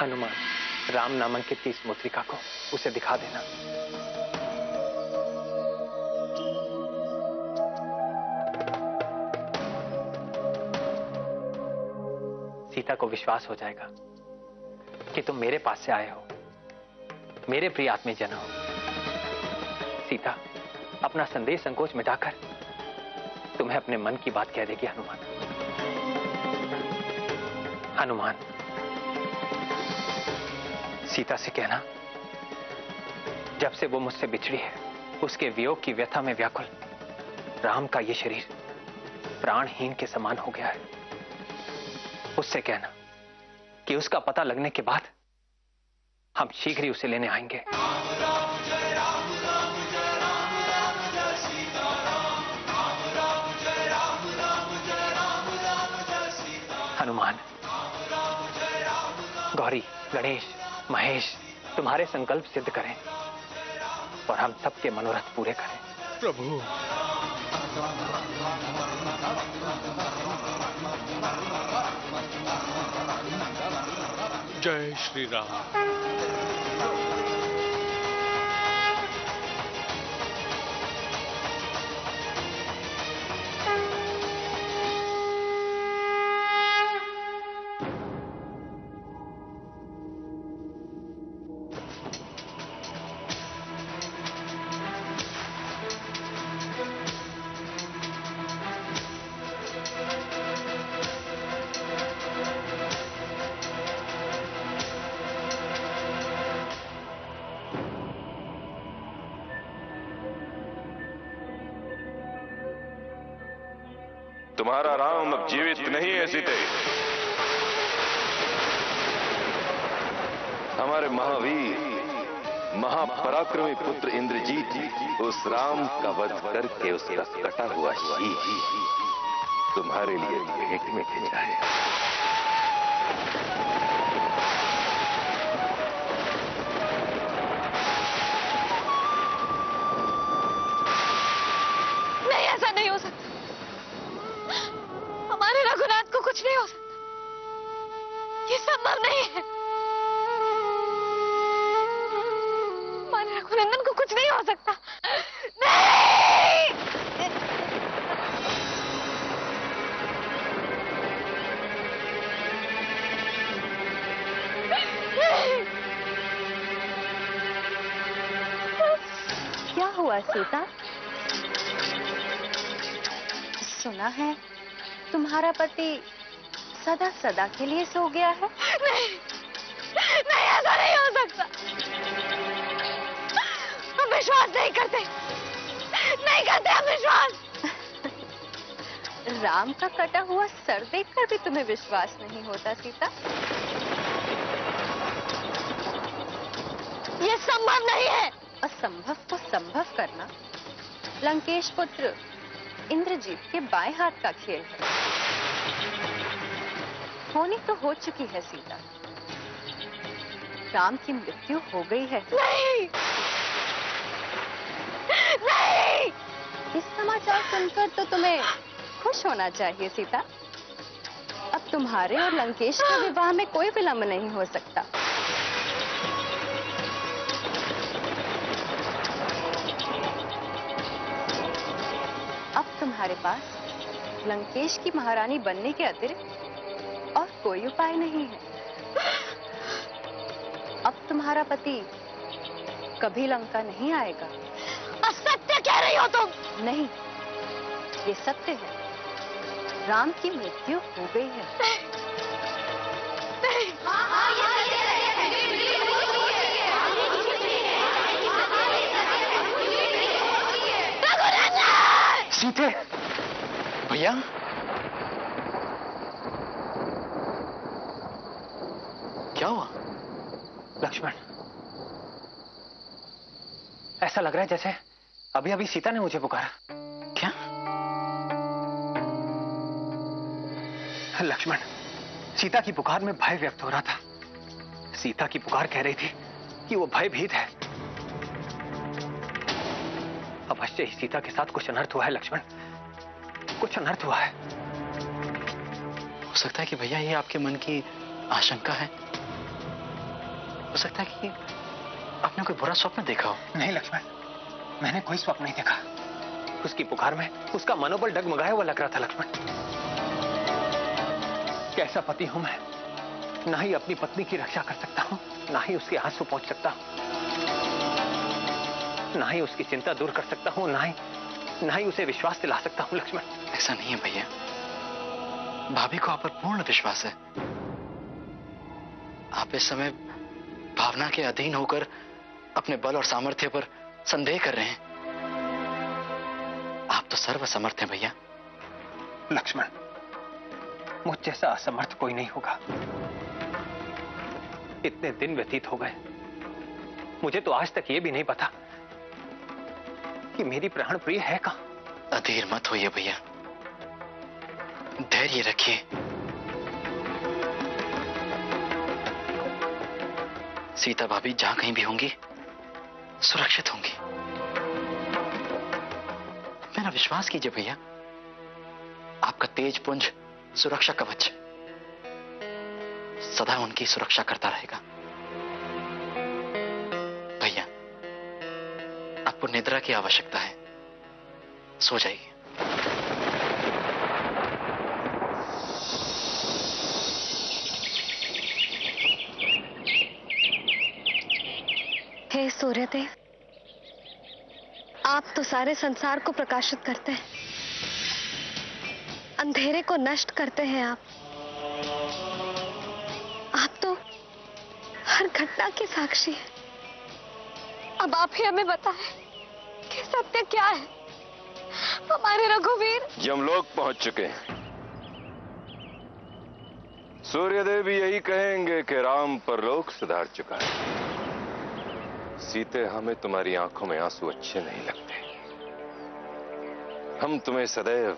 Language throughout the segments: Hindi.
हनुमान, राम नामांकित की इस मुद्रिका को उसे दिखा देना। सीता को विश्वास हो जाएगा कि तुम मेरे पास से आए हो, मेरे प्रिय आत्मीजन हो। सीता अपना संदेश संकोच मिटाकर तुम्हें अपने मन की बात कह देगी। हनुमान, हनुमान, सीता से कहना, जब से वो मुझसे बिछड़ी है, उसके वियोग की व्यथा में व्याकुल राम का ये शरीर प्राणहीन के समान हो गया है। उससे कहना कि उसका पता लगने के बाद हम शीघ्र ही उसे लेने आएंगे। हनुमान, गौरी, गणेश, महेश तुम्हारे संकल्प सिद्ध करें और हम सबके मनोरथ पूरे करें। प्रभु, जय श्री राम। तुम्हारा राम अब जीवित नहीं है सीते। हमारे महावीर महापराक्रमी पुत्र इंद्रजीत उस राम का वध करके उसका कटा हुआ शीश तुम्हारे लिए भेंट में भेजा है। नहीं, ऐसा नहीं हो सकता। हमारे रघुनाथ को कुछ नहीं हो सकता। ये संभव नहीं है। हमारे रघुनंदन को कुछ नहीं हो सकता। नहीं! क्या हुआ सीता? सुना है तुम्हारा पति सदा सदा के लिए सो गया है। नहीं, नहीं, ऐसा नहीं हो सकता। हम विश्वास नहीं करते, नहीं करते हम विश्वास। राम का कटा हुआ सर देखकर भी तुम्हें विश्वास नहीं होता सीता? ये संभव नहीं है। असंभव को संभव करना लंकेश पुत्र इंद्रजीत के बाएं हाथ का खेल है। होनी तो हो चुकी है सीता। राम की मृत्यु हो गई है। नहीं, नहीं! इस समाचार सुनकर तो तुम्हें खुश होना चाहिए सीता। अब तुम्हारे और लंकेश के विवाह में कोई विलंब नहीं हो सकता। अब तुम्हारे पास लंकेश की महारानी बनने के अतिरिक्त और कोई उपाय नहीं है। अब तुम्हारा पति कभी लंका नहीं आएगा। असत्य कह रही हो तुम। नहीं, ये सत्य है। राम की मृत्यु हो गई है। नहीं। सीते, भैया, क्या हुआ? लक्ष्मण, ऐसा लग रहा है जैसे अभी अभी सीता ने मुझे पुकारा। क्या? लक्ष्मण, सीता की पुकार में भय व्यक्त हो रहा था। सीता की पुकार कह रही थी कि वो भयभीत है। अवश्य ही सीता के साथ कुछ अनर्थ हुआ है लक्ष्मण, कुछ अनर्थ हुआ है। हो सकता है कि भैया ये आपके मन की आशंका है। हो सकता है कि आपने कोई बुरा स्वप्न देखा हो। नहीं लक्ष्मण, मैंने कोई स्वप्न नहीं देखा। उसकी पुकार में उसका मनोबल डगमगाया हुआ लग रहा था लक्ष्मण। कैसा पति हूं मैं, ना ही अपनी पत्नी की रक्षा कर सकता हूं, ना ही उसके आंसू पहुंच सकता हूं, ना ही उसकी चिंता दूर कर सकता हूं, ना ही उसे विश्वास दिला सकता हूं लक्ष्मण। ऐसा नहीं है भैया, भाभी को आप पर पूर्ण विश्वास है। आप इस समय भावना के अधीन होकर अपने बल और सामर्थ्य पर संदेह कर रहे हैं। आप तो सर्वसमर्थ हैं भैया। लक्ष्मण, मुझ जैसा असमर्थ कोई नहीं होगा। इतने दिन व्यतीत हो गए, मुझे तो आज तक यह भी नहीं पता कि मेरी प्राण प्रिय है कहां। अधीर मत होइए भैया, धैर्य रखिए। सीता भाभी जहां कहीं भी होंगी सुरक्षित होंगी। मेरा विश्वास कीजिए भैया, आपका तेज पुंज सुरक्षा कवच सदा उनकी सुरक्षा करता रहेगा। भैया, आपको निद्रा की आवश्यकता है, सो जाइए। हे सूर्यदेव, आप तो सारे संसार को प्रकाशित करते हैं, अंधेरे को नष्ट करते हैं। आप तो हर घटना के साक्षी हैं। अब आप ही हमें बताएं कि सत्य क्या है। हमारे रघुवीर यमलोक पहुंच चुके हैं। सूर्यदेव भी यही कहेंगे कि राम परलोक सुधार चुका है। सीते, हमें तुम्हारी आंखों में आंसू अच्छे नहीं लगते। हम तुम्हें सदैव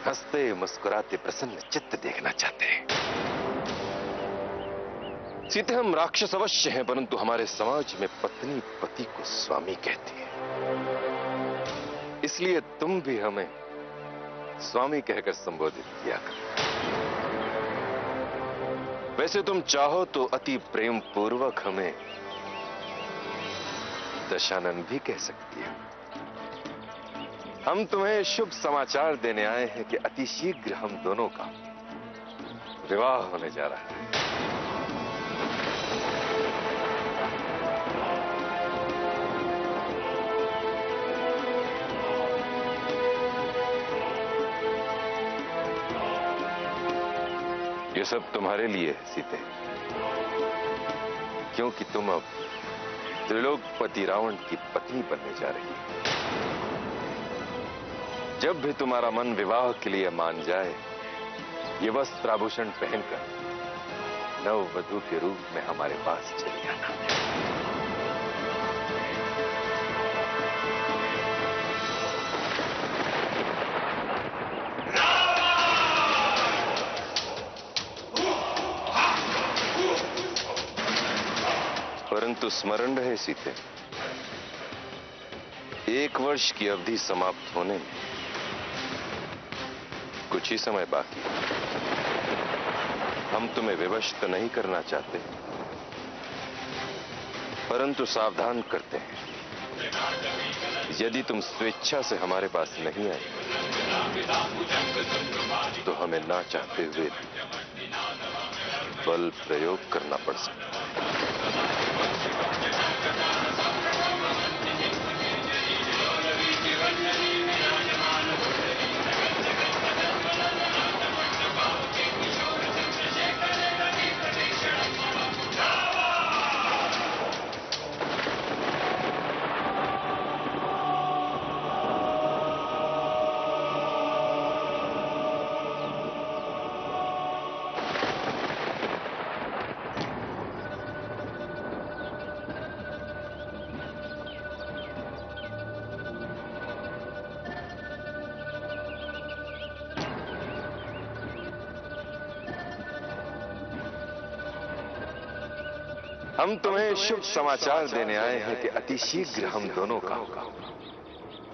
हंसते मुस्कुराते प्रसन्न चित्त देखना चाहते हैं। सीते, हम राक्षस अवश्य हैं, परंतु हमारे समाज में पत्नी पति को स्वामी कहती है। इसलिए तुम भी हमें स्वामी कहकर संबोधित किया करो। वैसे तुम चाहो तो अति प्रेम पूर्वक हमें दशानन भी कह सकती हो। हम तुम्हें शुभ समाचार देने आए हैं कि अति शीघ्र हम दोनों का विवाह होने जा रहा है। ये सब तुम्हारे लिए है सीते, क्योंकि तुम अब त्रिलोकपति रावण की पत्नी बनने जा रही है। जब भी तुम्हारा मन विवाह के लिए मान जाए, ये वस्त्र आभूषण पहनकर नव वधू के रूप में हमारे पास चली आना। परंतु स्मरण रहे सीते, 1 वर्ष की अवधि समाप्त होने में कुछ ही समय बाकी है। हम तुम्हें विवश तो नहीं करना चाहते, परंतु सावधान करते हैं। यदि तुम स्वेच्छा से हमारे पास नहीं आए तो हमें ना चाहते हुए बल प्रयोग करना पड़ सकता है। हम तुम्हें शुभ समाचार देने आए हैं कि अति शीघ्र हम दोनों का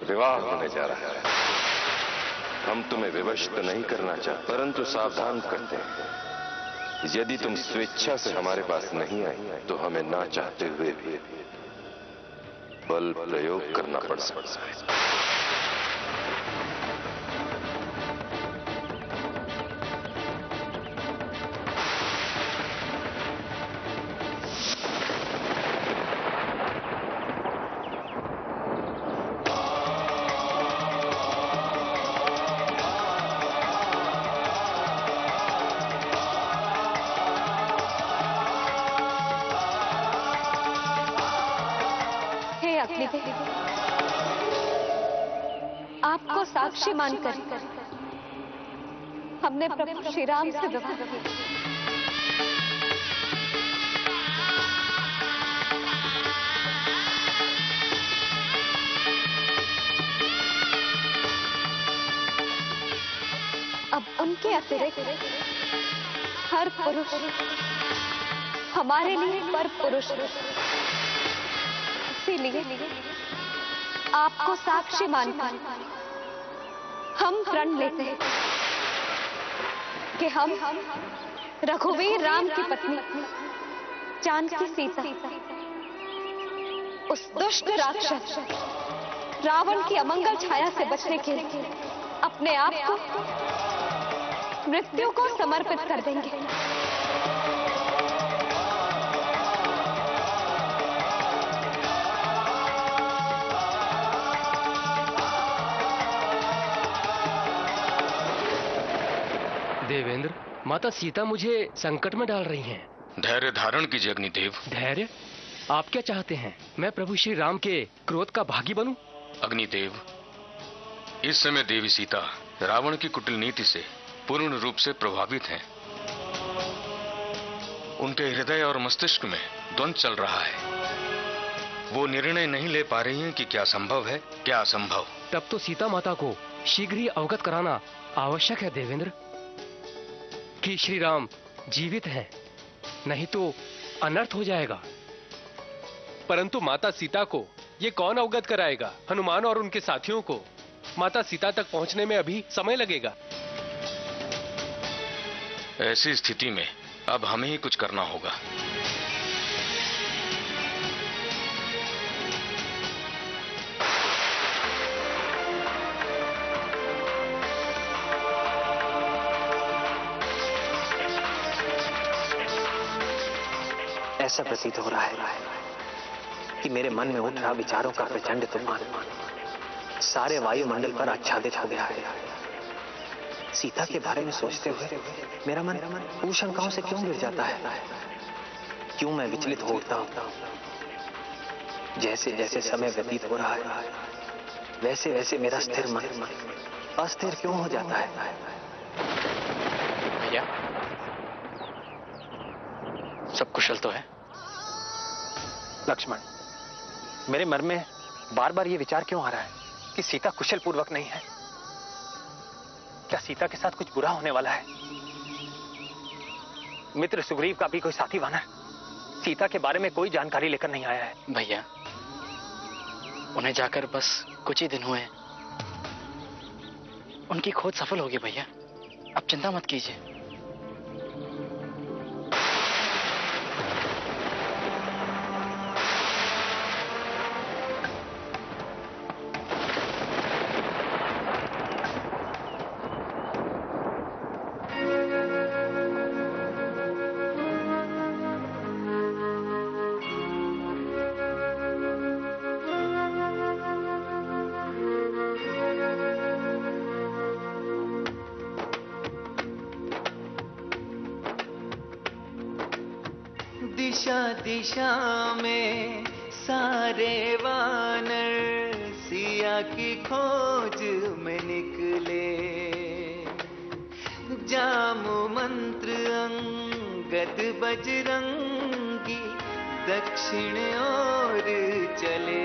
विवाह होने जा रहा है। हम तुम्हें विवश तो नहीं करना चाहते, परंतु सावधान करते हैं। यदि तुम स्वेच्छा से हमारे पास नहीं आई तो हमें ना चाहते हुए भी बल प्रयोग करना पड़ सकता है। आपको साक्षी मानकर हमने प्रभु श्री राम से विवाह किया। अब उनके अतिरिक्त हर पुरुष हमारे लिए पर पुरुष, इसीलिए आपको साक्षी मानकर हम प्रण लेते हैं कि हम रघुवीर राम की पत्नी जानकी सीता उस दुष्ट राक्षस रावण की अमंगल छाया से बचने के लिए अपने आप को मृत्यु को समर्पित कर देंगे। देवेंद्र, माता सीता मुझे संकट में डाल रही हैं। धैर्य धारण कीजिए अग्निदेव। धैर्य? आप क्या चाहते हैं? मैं प्रभु श्री राम के क्रोध का भागी बनूं? अग्निदेव, इस समय देवी सीता रावण की कुटिल नीति से पूर्ण रूप से प्रभावित हैं। उनके हृदय और मस्तिष्क में द्वंद्व चल रहा है। वो निर्णय नहीं ले पा रही हैं कि क्या संभव है, क्या असंभव। तब तो सीता माता को शीघ्र ही अवगत कराना आवश्यक है देवेंद्र कि श्री राम जीवित हैं, नहीं तो अनर्थ हो जाएगा। परंतु माता सीता को ये कौन अवगत कराएगा? हनुमान और उनके साथियों को माता सीता तक पहुंचने में अभी समय लगेगा। ऐसी स्थिति में अब हमें ही कुछ करना होगा। ऐसा प्रतीत हो रहा है कि मेरे मन में उठ रहा विचारों का प्रचंड तूफान सारे वायुमंडल पर आच्छादित हो गया है। सीता के बारे में सोचते हुए मेरा मन कुशंकाओं से क्यों गिर जाता है? क्यों मैं विचलित हो उठता हूं? जैसे जैसे समय व्यतीत हो रहा है वैसे वैसे मेरा स्थिर मन अस्थिर क्यों हो जाता है? भैया, सब कुशल तो है? लक्ष्मण, मेरे मन में बार बार ये विचार क्यों आ रहा है कि सीता कुशल पूर्वक नहीं है? क्या सीता के साथ कुछ बुरा होने वाला है? मित्र सुग्रीव का भी कोई साथी वानर सीता के बारे में कोई जानकारी लेकर नहीं आया है। भैया, उन्हें जाकर बस कुछ ही दिन हुए, उनकी खोज सफल होगी भैया, आप चिंता मत कीजिए। दिशा दिशा में सारे वानर सिया की खोज में निकले। जामु मंत्र अंगद बजरंगी दक्षिण ओर चले,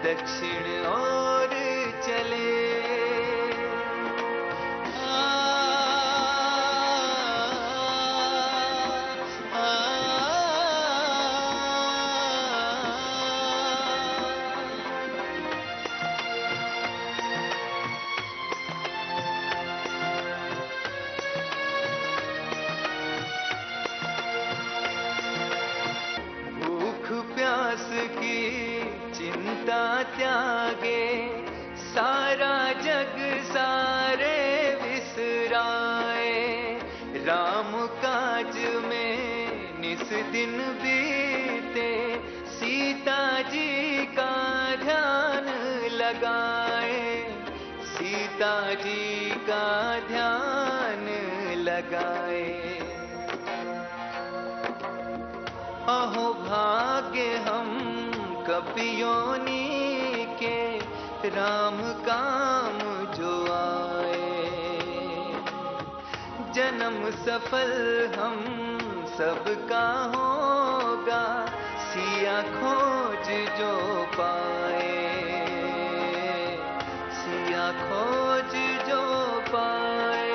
दक्षिण ओर चले। बस की चिंता त्यागे, सारा जग सारे विसराए। राम काज में निस दिन बीते, सीता जी का ध्यान लगाए, सीता जी का ध्यान लगाए। अहो भाग्य हम कपियोनी के, राम काम जो आए। जन्म सफल हम सबका होगा, सिया खोज जो पाए, सिया खोज जो पाए।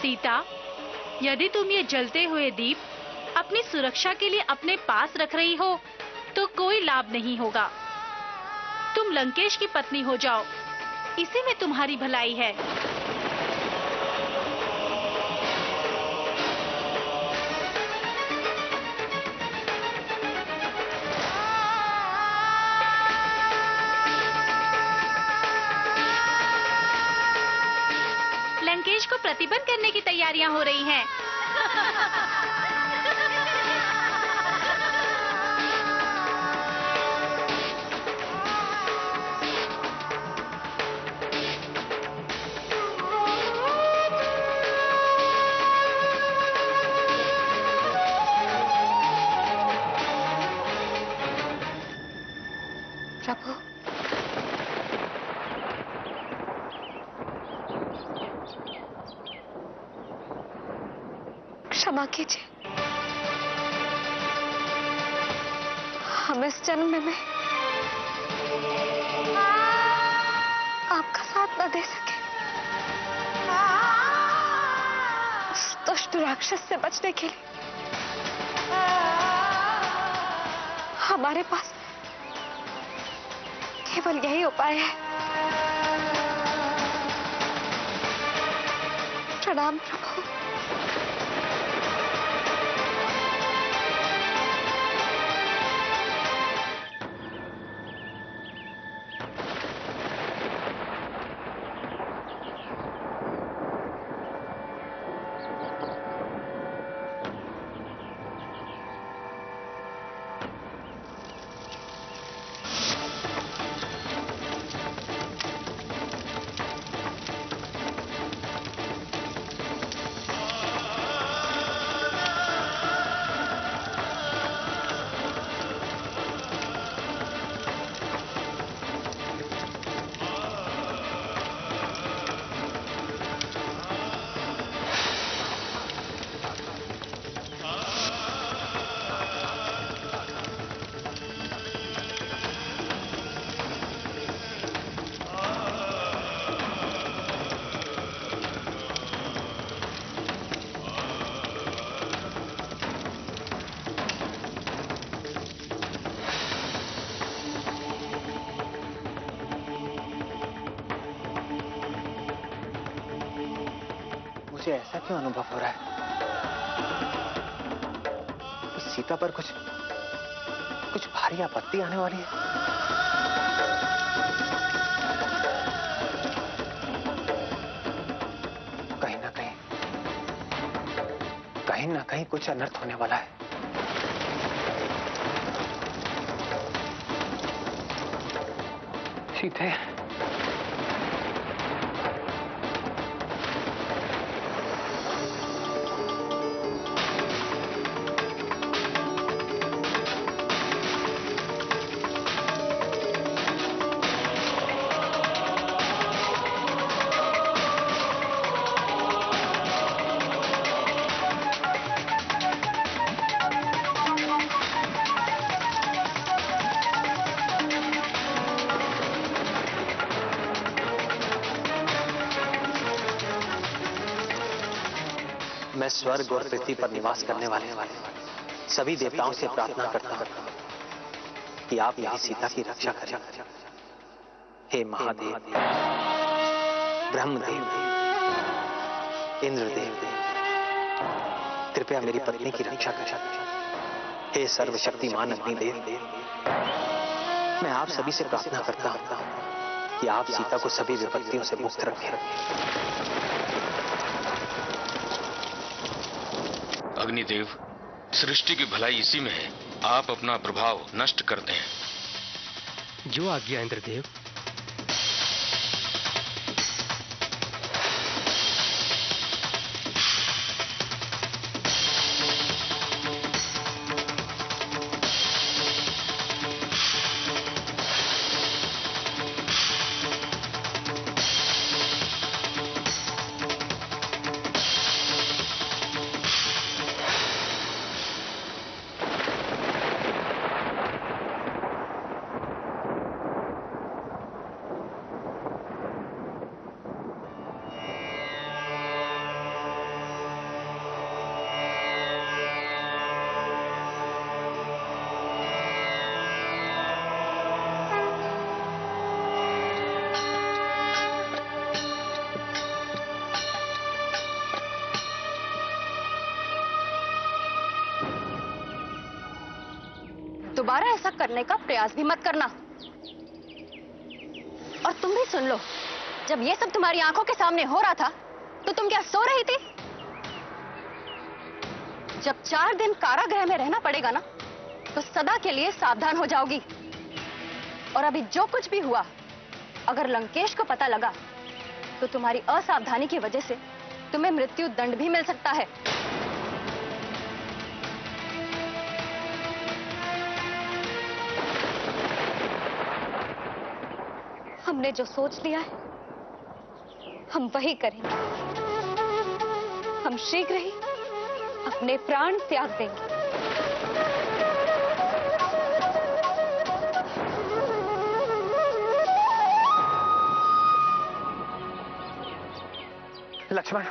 सीता, यदि तुम ये जलते हुए दीप अपनी सुरक्षा के लिए अपने पास रख रही हो तो कोई लाभ नहीं होगा। तुम लंकेश की पत्नी हो जाओ, इसी में तुम्हारी भलाई है। लंकेश को प्रतिबंध करने की तैयारियां हो रही हैं। प्रभु, क्षमा कीजिए, हम इस जन्म में आपका साथ न दे सके। उस दुष्ट राक्षस से बचने के लिए हमारे पास केवल यही उपाय है। प्रणाम प्रभु। मुझे ऐसा क्यों अनुभव हो रहा है? इस सीता पर कुछ भारी आपत्ति आने वाली है। कहीं ना कहीं कुछ अनर्थ होने वाला है। सीते, मैं स्वर्ग और पृथ्वी पर निवास करने वाले सभी देवताओं से प्रार्थना करता हूं कि आप मेरी सीता की रक्षा करें। हे महादेव, ब्रह्मदेव, इंद्रदेव, कृपया मेरी पत्नी की रक्षा करें। हे सर्वशक्तिमान अग्निदेव, मैं आप सभी से प्रार्थना करता हूं कि आप सीता को सभी विपत्तियों से मुक्त रखें। अग्निदेव, सृष्टि की भलाई इसी में है। आप अपना प्रभाव नष्ट करते हैं। जो आज्ञा इंद्रदेव। दोबारा ऐसा करने का प्रयास भी मत करना। और तुम भी सुन लो, जब ये सब तुम्हारी आंखों के सामने हो रहा था तो तुम क्या सो रही थी? जब 4 दिन कारागृह में रहना पड़ेगा ना, तो सदा के लिए सावधान हो जाओगी। और अभी जो कुछ भी हुआ, अगर लंकेश को पता लगा तो तुम्हारी असावधानी की वजह से तुम्हें मृत्यु दंड भी मिल सकता है। हमने जो सोच लिया है हम वही करेंगे। हम शीघ्र ही अपने प्राण त्याग देंगे। लक्ष्मण,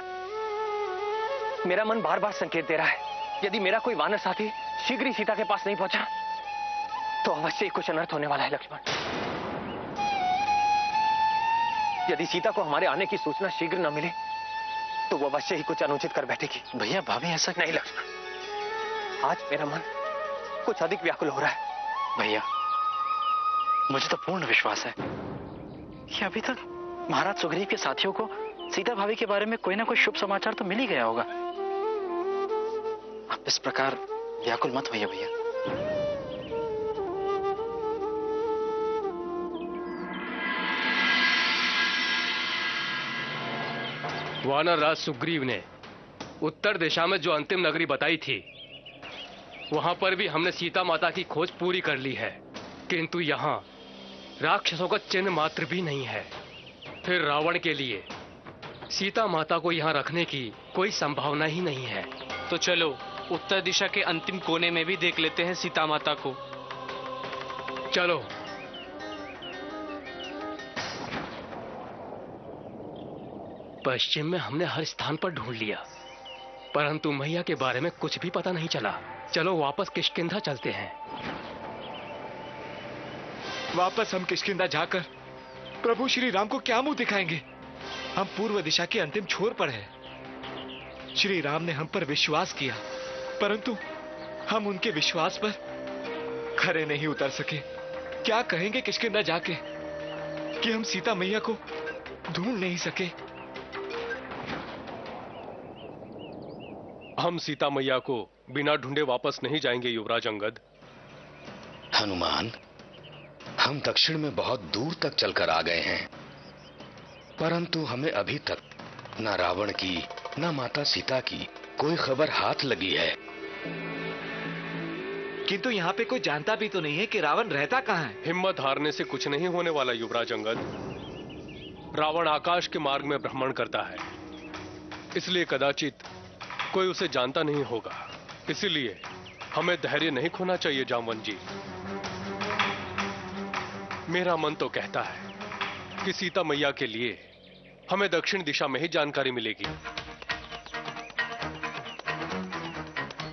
मेरा मन बार बार संकेत दे रहा है, यदि मेरा कोई वानर साथी शीघ्र ही सीता के पास नहीं पहुंचा तो अवश्य ही कुछ अनर्थ होने वाला है। लक्ष्मण, यदि सीता को हमारे आने की सूचना शीघ्र न मिले तो वो अवश्य ही कुछ अनुचित कर बैठेगी। भैया भाभी ऐसा नहीं लक्ष्मण, आज मेरा मन कुछ अधिक व्याकुल हो रहा है। भैया, मुझे तो पूर्ण विश्वास है कि अभी तक महाराज सुग्रीव के साथियों को सीता भाभी के बारे में कोई ना कोई शुभ समाचार तो मिल ही गया होगा। आप इस प्रकार व्याकुल मत होइए भैया। वानर राज सुग्रीव ने उत्तर दिशा में जो अंतिम नगरी बताई थी, वहां पर भी हमने सीता माता की खोज पूरी कर ली है, किंतु यहाँ राक्षसों का चिन्ह मात्र भी नहीं है। फिर रावण के लिए सीता माता को यहाँ रखने की कोई संभावना ही नहीं है। तो चलो उत्तर दिशा के अंतिम कोने में भी देख लेते हैं सीता माता को। चलो। पश्चिम में हमने हर स्थान पर ढूंढ लिया, परंतु मैया के बारे में कुछ भी पता नहीं चला। चलो वापस किष्किंधा चलते हैं। वापस हम किष्किंधा जाकर प्रभु श्री राम को क्या मुंह दिखाएंगे? हम पूर्व दिशा के अंतिम छोर पर हैं। श्री राम ने हम पर विश्वास किया, परंतु हम उनके विश्वास पर खरे नहीं उतर सके। क्या कहेंगे किष्किंधा जाके कि हम सीता मैया को ढूंढ नहीं सके? हम सीता मैया को बिना ढूंढे वापस नहीं जाएंगे युवराज अंगद। हनुमान, हम दक्षिण में बहुत दूर तक चलकर आ गए हैं, परंतु हमें अभी तक न रावण की न माता सीता की कोई खबर हाथ लगी है। किंतु यहाँ पे कोई जानता भी तो नहीं है कि रावण रहता कहाँ है। हिम्मत हारने से कुछ नहीं होने वाला युवराज अंगद। रावण आकाश के मार्ग में भ्रमण करता है, इसलिए कदाचित कोई उसे जानता नहीं होगा। इसीलिए हमें धैर्य नहीं खोना चाहिए जामवन जी। मेरा मन तो कहता है कि सीता मैया के लिए हमें दक्षिण दिशा में ही जानकारी मिलेगी।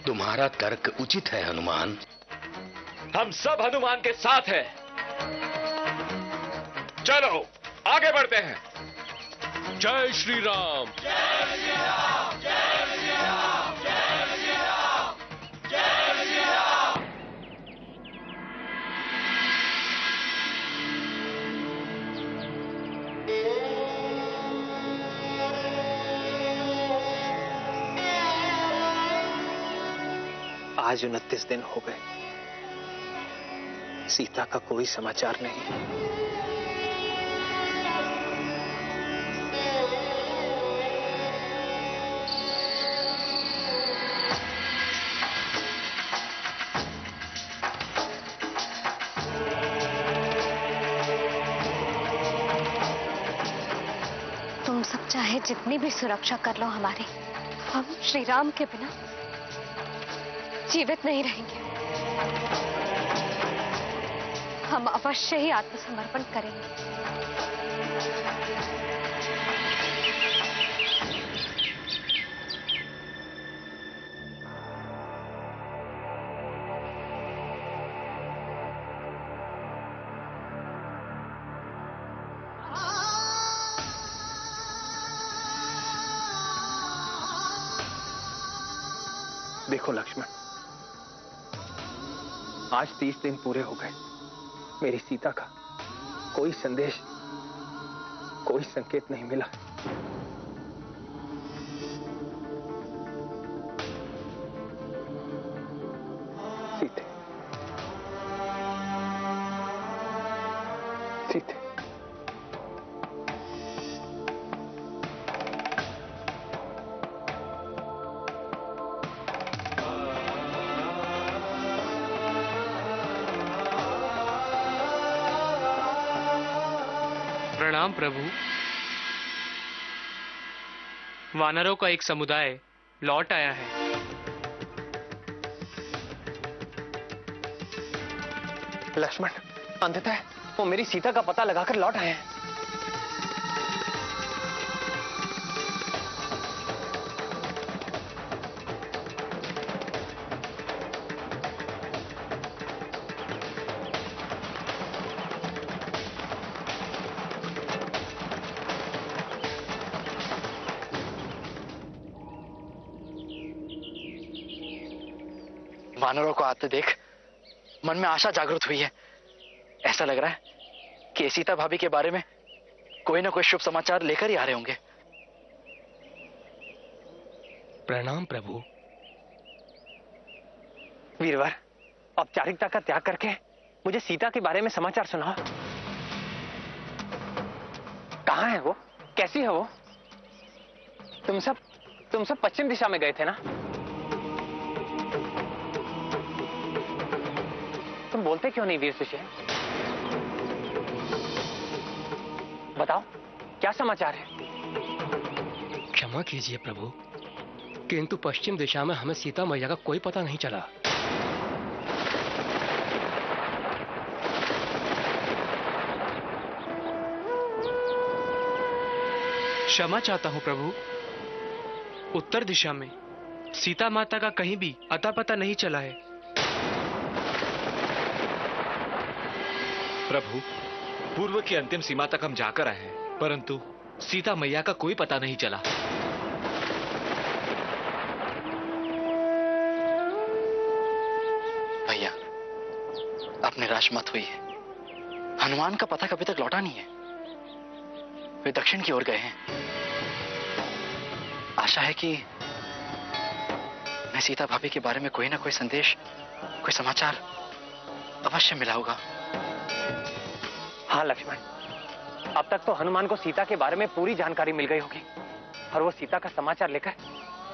तुम्हारा तर्क उचित है हनुमान। हम सब हनुमान के साथ हैं। चलो आगे बढ़ते हैं। जय श्री राम। जय श्री राम, जय श्री राम, जय श्री राम, जय श्री राम। आज 29 दिन हो गए, सीता का कोई समाचार नहीं। तुम सब चाहे जितनी भी सुरक्षा कर लो हमारी, हम श्री राम के बिना जीवित नहीं रहेंगे। हम अवश्य ही आत्मसमर्पण करेंगे। देखो लक्ष्मण, आज 30 दिन पूरे हो गए, मेरी सीता का कोई संदेश, कोई संकेत नहीं मिला। सीते, सीते, प्रणाम प्रभु। वानरों का एक समुदाय लौट आया है। लक्ष्मण, अंततः वो मेरी सीता का पता लगाकर लौट आए हैं। वानरों को आते देख मन में आशा जागृत हुई है। ऐसा लग रहा है कि सीता भाभी के बारे में कोई ना कोई शुभ समाचार लेकर ही आ रहे होंगे। प्रणाम प्रभु। वीरवर, औपचारिकता का त्याग करके मुझे सीता के बारे में समाचार सुनाओ। कहाँ है वो? कैसी है वो? तुम सब पश्चिम दिशा में गए थे ना? तुम बोलते क्यों नहीं वीर शिष्य? बताओ, क्या समाचार है? क्षमा कीजिए प्रभु, किंतु पश्चिम दिशा में हमें सीता मैया का कोई पता नहीं चला। क्षमा चाहता हूं प्रभु। उत्तर दिशा में सीता माता का कहीं भी अता पता नहीं चला है। प्रभु, पूर्व की अंतिम सीमा तक हम जाकर आए हैं, परंतु सीता मैया का कोई पता नहीं चला। भैया, आप निराश मत होइए। हनुमान का पता कभी तक लौटा नहीं है। वे दक्षिण की ओर गए हैं। आशा है कि मैं सीता भाभी के बारे में कोई ना कोई संदेश, कोई समाचार अवश्य मिला होगा। हाँ लक्ष्मण, अब तक तो हनुमान को सीता के बारे में पूरी जानकारी मिल गई होगी और वो सीता का समाचार लेकर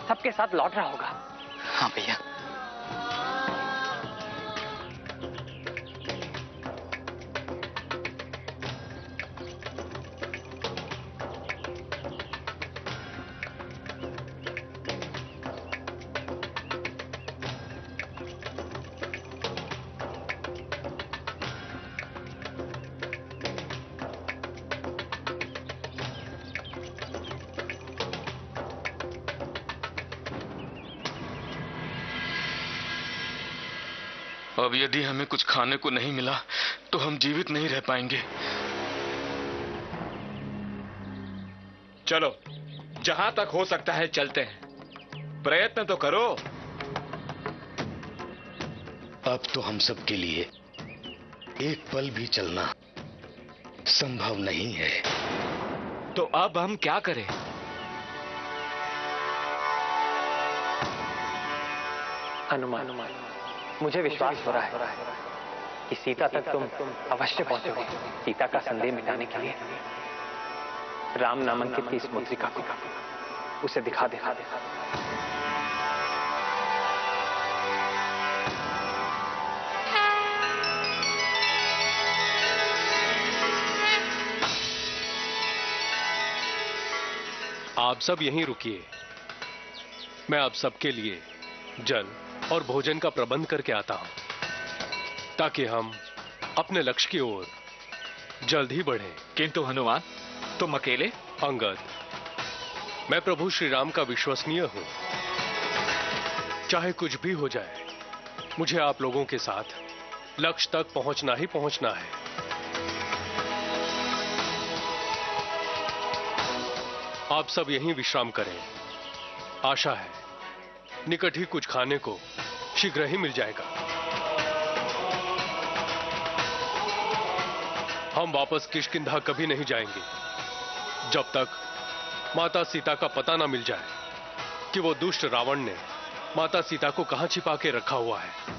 सबके साथ लौट रहा होगा। हाँ भैया। अब यदि हमें कुछ खाने को नहीं मिला तो हम जीवित नहीं रह पाएंगे। चलो, जहां तक हो सकता है चलते हैं। प्रयत्न तो करो। अब तो हम सब के लिए एक पल भी चलना संभव नहीं है। तो अब हम क्या करें? अनुमान, मुझे विश्वास हो रहा है कि सीता तक तुम अवश्य पहुंचोगे। सीता का संदेह मिटाने के लिए राम नामांकित की इस मुद्रिका को उसे दिखा दे। आप सब यहीं रुकिए, मैं आप सबके लिए जल और भोजन का प्रबंध करके आता हूं, ताकि हम अपने लक्ष्य की ओर जल्द ही बढ़ें। किंतु हनुमान, तुम अकेले? अंगद, मैं प्रभु श्री राम का विश्वसनीय हूं। चाहे कुछ भी हो जाए, मुझे आप लोगों के साथ लक्ष्य तक पहुंचना ही पहुंचना है। आप सब यहीं विश्राम करें। आशा है निकट ही कुछ खाने को शीघ्र ही मिल जाएगा। हम वापस किष्किंधा कभी नहीं जाएंगे जब तक माता सीता का पता ना मिल जाए कि वो दुष्ट रावण ने माता सीता को कहां छिपा के रखा हुआ है।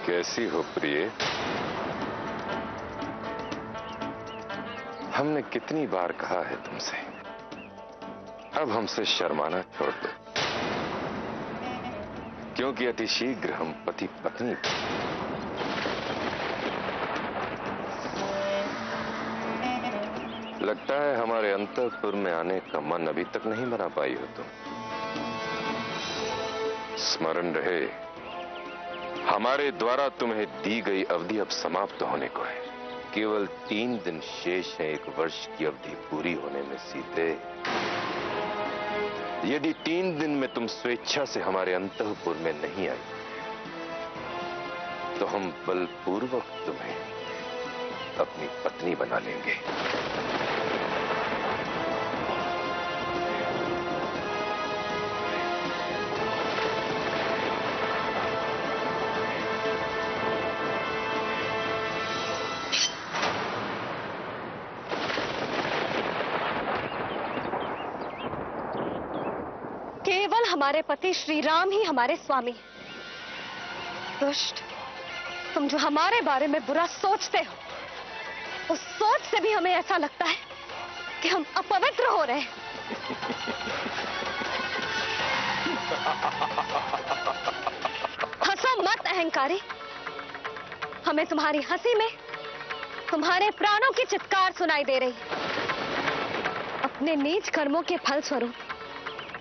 कैसी हो प्रिय? हमने कितनी बार कहा है तुमसे, अब हमसे शर्माना छोड़ दो, क्योंकि अति शीघ्र हम पति पत्नी। लगता है हमारे अंतःपुर में आने का मन अभी तक नहीं बना पाई हो तुम। स्मरण रहे, हमारे द्वारा तुम्हें दी गई अवधि अब समाप्त होने को है। केवल 3 दिन शेष है 1 वर्ष की अवधि पूरी होने में। सीते, यदि 3 दिन में तुम स्वेच्छा से हमारे अंतःपुर में नहीं आई तो हम बलपूर्वक तुम्हें अपनी पत्नी बना लेंगे। हमारे पति श्री राम ही हमारे स्वामी। दुष्ट, तुम जो हमारे बारे में बुरा सोचते हो, उस सोच से भी हमें ऐसा लगता है कि हम अपवित्र हो रहे हैं। हंसो मत अहंकारी। हमें तुम्हारी हंसी में तुम्हारे प्राणों की चित्कार सुनाई दे रही। अपने नीच कर्मों के फल स्वरूप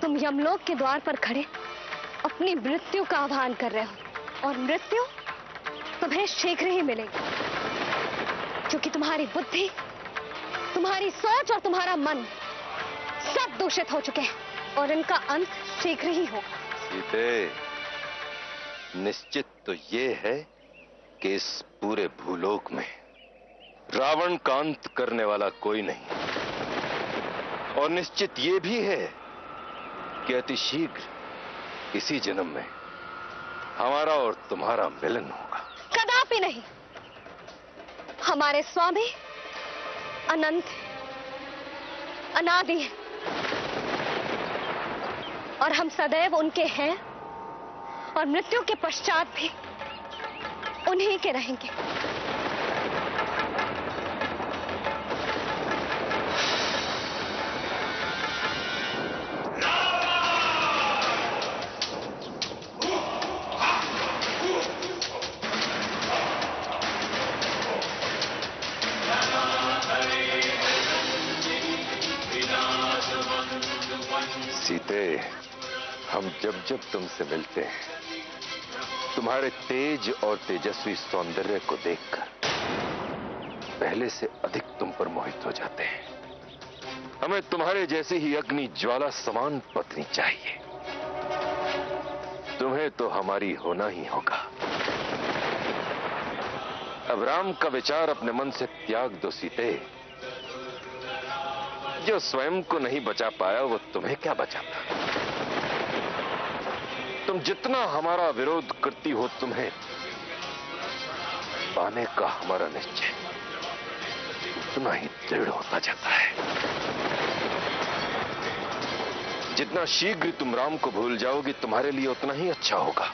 तुम यमलोक के द्वार पर खड़े अपनी मृत्यु का आह्वान कर रहे हो, और मृत्यु तुम्हें शीघ्र ही मिलेगी, क्योंकि तुम्हारी बुद्धि, तुम्हारी सोच और तुम्हारा मन सब दूषित हो चुके हैं और इनका अंत शीघ्र ही होगा। सीते, निश्चित तो ये है कि इस पूरे भूलोक में रावण का अंत करने वाला कोई नहीं, और निश्चित ये भी है कि अति शीघ्र इसी जन्म में हमारा और तुम्हारा मिलन होगा। कदापि नहीं। हमारे स्वामी अनंत अनादि हैं और हम सदैव उनके हैं, और मृत्यु के पश्चात भी उन्हीं के रहेंगे। सीते, हम जब जब तुमसे मिलते हैं, तुम्हारे तेज और तेजस्वी सौंदर्य को देखकर पहले से अधिक तुम पर मोहित हो जाते हैं। हमें तुम्हारे जैसी ही अग्नि ज्वाला समान पत्नी चाहिए। तुम्हें तो हमारी होना ही होगा। अब राम का विचार अपने मन से त्याग दो सीते। जो स्वयं को नहीं बचा पाया वो तुम्हें क्या बचाता। तुम जितना हमारा विरोध करती हो, तुम्हें पाने का हमारा निश्चय उतना ही दृढ़ होता जाता है। जितना शीघ्र तुम राम को भूल जाओगी, तुम्हारे लिए उतना ही अच्छा होगा,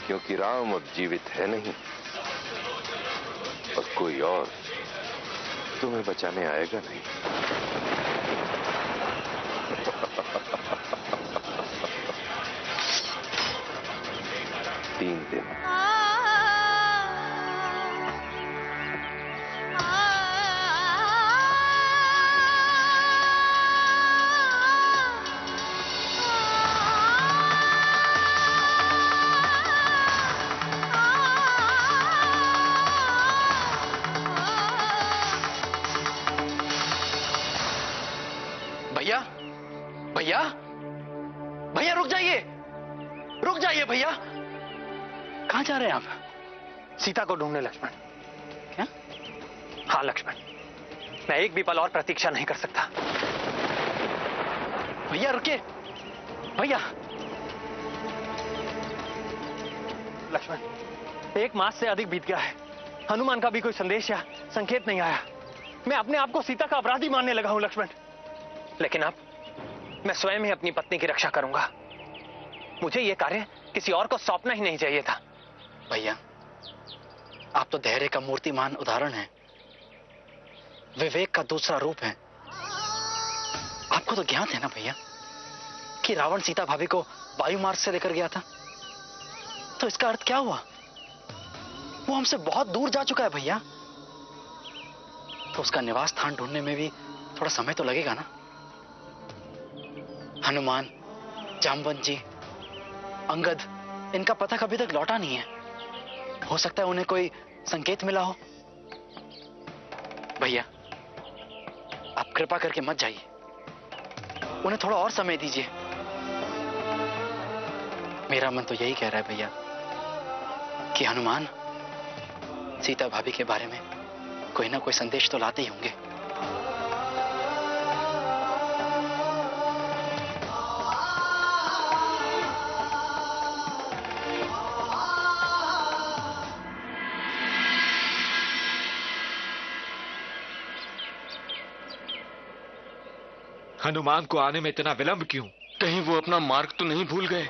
क्योंकि राम अब जीवित है नहीं और कोई और तुम्हें बचाने आएगा नहीं। 3 दिन। भैया, भैया, भैया रुक जाइए, रुक जाइए भैया। कहां जा रहे हैं आप? सीता को ढूंढने लक्ष्मण। क्या? हाँ लक्ष्मण, मैं एक भी पल और प्रतीक्षा नहीं कर सकता। भैया रुकिए, भैया। लक्ष्मण, 1 मास से अधिक बीत गया है। हनुमान का भी कोई संदेश या संकेत नहीं आया। मैं अपने आप को सीता का अपराधी मानने लगा हूं लक्ष्मण। लेकिन अब मैं स्वयं ही अपनी पत्नी की रक्षा करूंगा। मुझे यह कार्य किसी और को सौंपना ही नहीं चाहिए था। भैया, आप तो धैर्य का मूर्तिमान उदाहरण हैं, विवेक का दूसरा रूप है। आपको तो ज्ञात है ना भैया कि रावण सीता भाभी को वायु मार्ग से लेकर गया था। तो इसका अर्थ क्या हुआ? वो हमसे बहुत दूर जा चुका है भैया। तो उसका निवास स्थान ढूंढने में भी थोड़ा समय तो लगेगा ना। हनुमान, जामवंत जी, अंगद, इनका पता कभी तक लौटा नहीं है। हो सकता है उन्हें कोई संकेत मिला हो। भैया, आप कृपा करके मत जाइए, उन्हें थोड़ा और समय दीजिए। मेरा मन तो यही कह रहा है भैया कि हनुमान सीता भाभी के बारे में कोई ना कोई संदेश तो लाते ही होंगे। हनुमान को आने में इतना विलंब क्यों? कहीं वो अपना मार्ग तो नहीं भूल गए?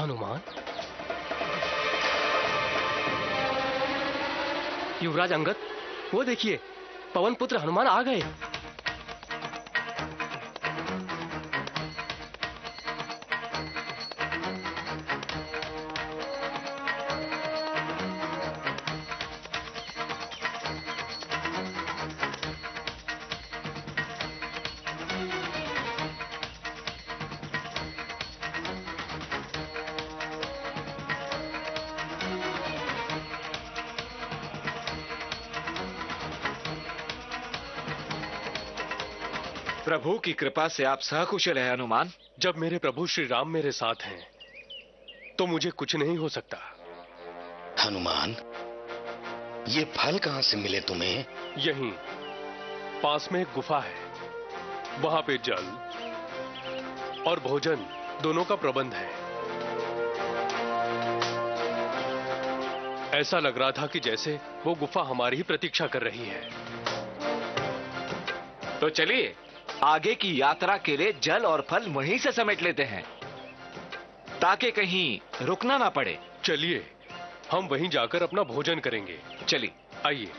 हनुमान, युवराज अंगद, वो देखिए, पवन पुत्र हनुमान आ गए। प्रभु की कृपा से आप सकुशल हैं हनुमान। जब मेरे प्रभु श्री राम मेरे साथ हैं तो मुझे कुछ नहीं हो सकता। हनुमान, ये फल कहां से मिले तुम्हें? यहीं पास में एक गुफा है, वहां पे जल और भोजन दोनों का प्रबंध है। ऐसा लग रहा था कि जैसे वो गुफा हमारी ही प्रतीक्षा कर रही है। तो चलिए, आगे की यात्रा के लिए जल और फल वहीं से समेट लेते हैं ताकि कहीं रुकना ना पड़े। चलिए, हम वहीं जाकर अपना भोजन करेंगे। चलिए, आइए।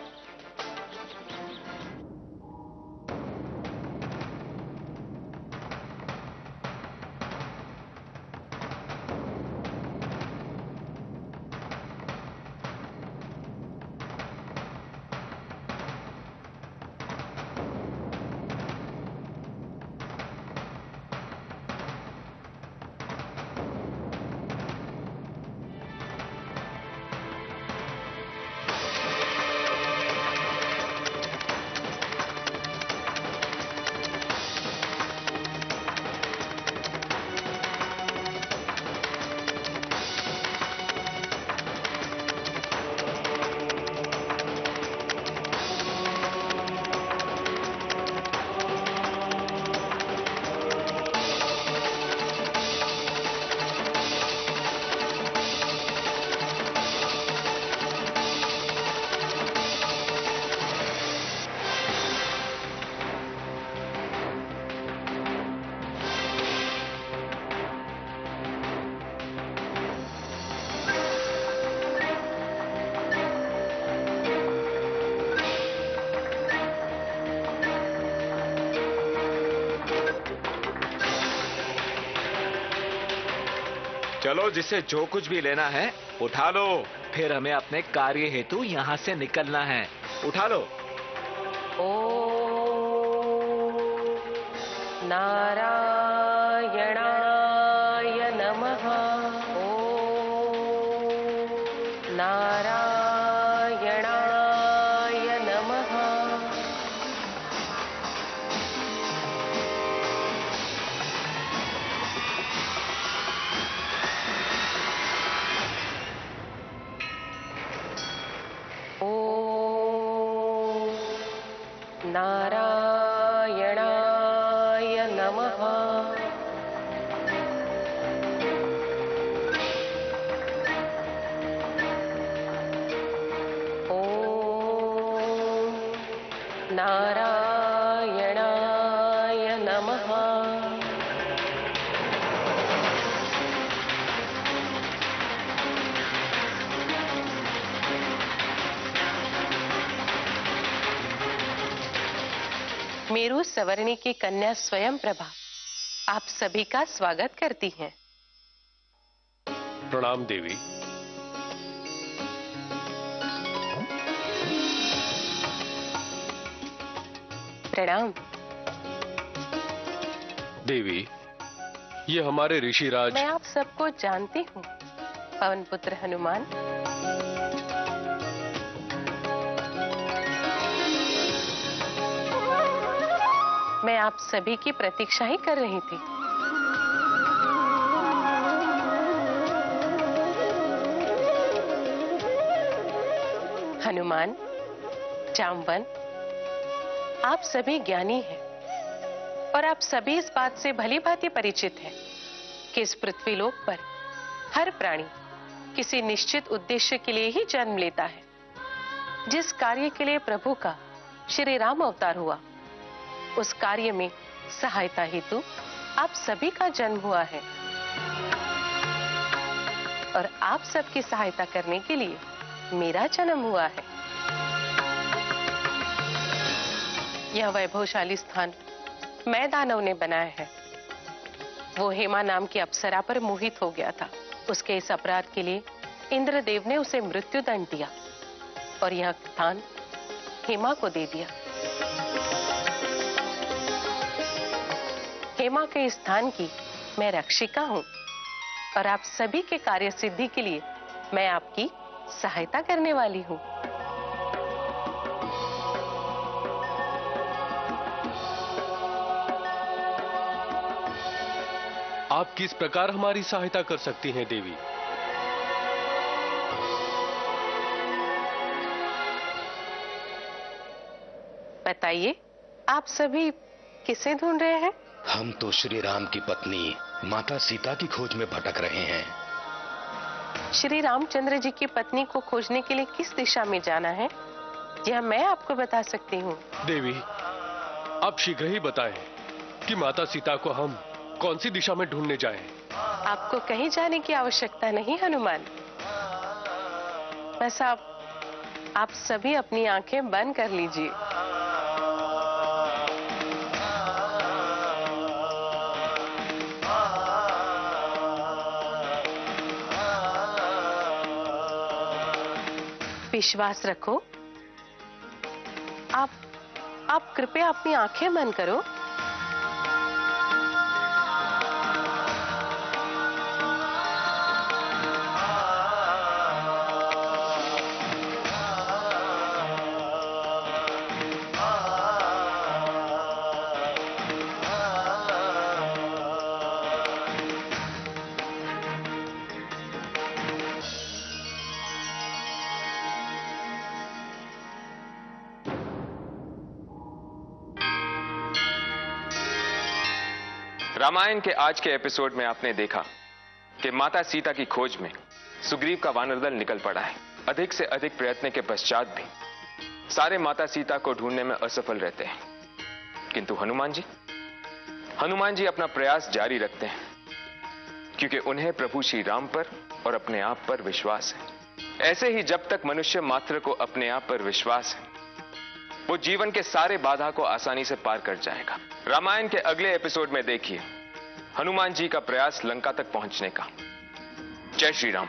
चलो, जिसे जो कुछ भी लेना है उठा लो, फिर हमें अपने कार्य हेतु यहाँ से निकलना है। उठा लो। नारायणाय नमः। नारायणाय नमः। नारायणाय नमः। नारायणाय नमः। मेरू सवर्णी की कन्या स्वयं प्रभा आप सभी का स्वागत करती हैं। प्रणाम देवी। प्रणाम देवी, ये हमारे ऋषिराज। मैं आप सबको जानती हूँ पवन पुत्र हनुमान। मैं आप सभी की प्रतीक्षा ही कर रही थी। हनुमान, जामवन, आप सभी ज्ञानी हैं और आप सभी इस बात से भली भांति परिचित हैं कि इस पृथ्वीलोक पर हर प्राणी किसी निश्चित उद्देश्य के लिए ही जन्म लेता है। जिस कार्य के लिए प्रभु का श्री राम अवतार हुआ, उस कार्य में सहायता हेतु आप सभी का जन्म हुआ है और आप सबकी सहायता करने के लिए मेरा जन्म हुआ है। यह वैभवशाली स्थान मैं दानव ने बनाया है। वो हेमा नाम की अप्सरा पर मोहित हो गया था। उसके इस अपराध के लिए इंद्रदेव ने उसे मृत्यु दंड दिया और यह स्थान हेमा को दे दिया। हेमा के इस स्थान की मैं रक्षिका हूं और आप सभी के कार्य सिद्धि के लिए मैं आपकी सहायता करने वाली हूं। आप किस प्रकार हमारी सहायता कर सकती हैं देवी? बताइए, आप सभी किसे ढूंढ रहे हैं? हम तो श्री राम की पत्नी माता सीता की खोज में भटक रहे हैं। श्री रामचंद्र जी की पत्नी को खोजने के लिए किस दिशा में जाना है, यह मैं आपको बता सकती हूँ। देवी, आप शीघ्र ही बताएं कि माता सीता को हम कौन सी दिशा में ढूंढने जाएं? आपको कहीं जाने की आवश्यकता नहीं हनुमान। बस आप सभी अपनी आंखें बंद कर लीजिए। विश्वास रखो। आप कृपया अपनी आंखें बंद करो। रामायण के आज के एपिसोड में आपने देखा कि माता सीता की खोज में सुग्रीव का वानर दल निकल पड़ा है। अधिक से अधिक प्रयत्न के पश्चात भी सारे माता सीता को ढूंढने में असफल रहते हैं, किंतु हनुमान जी अपना प्रयास जारी रखते हैं, क्योंकि उन्हें प्रभु श्री राम पर और अपने आप पर विश्वास है। ऐसे ही जब तक मनुष्य मात्र को अपने आप पर विश्वास है, वो जीवन के सारे बाधा को आसानी से पार कर जाएगा। रामायण के अगले एपिसोड में देखिए हनुमान जी का प्रयास लंका तक पहुंचने का। जय श्री राम।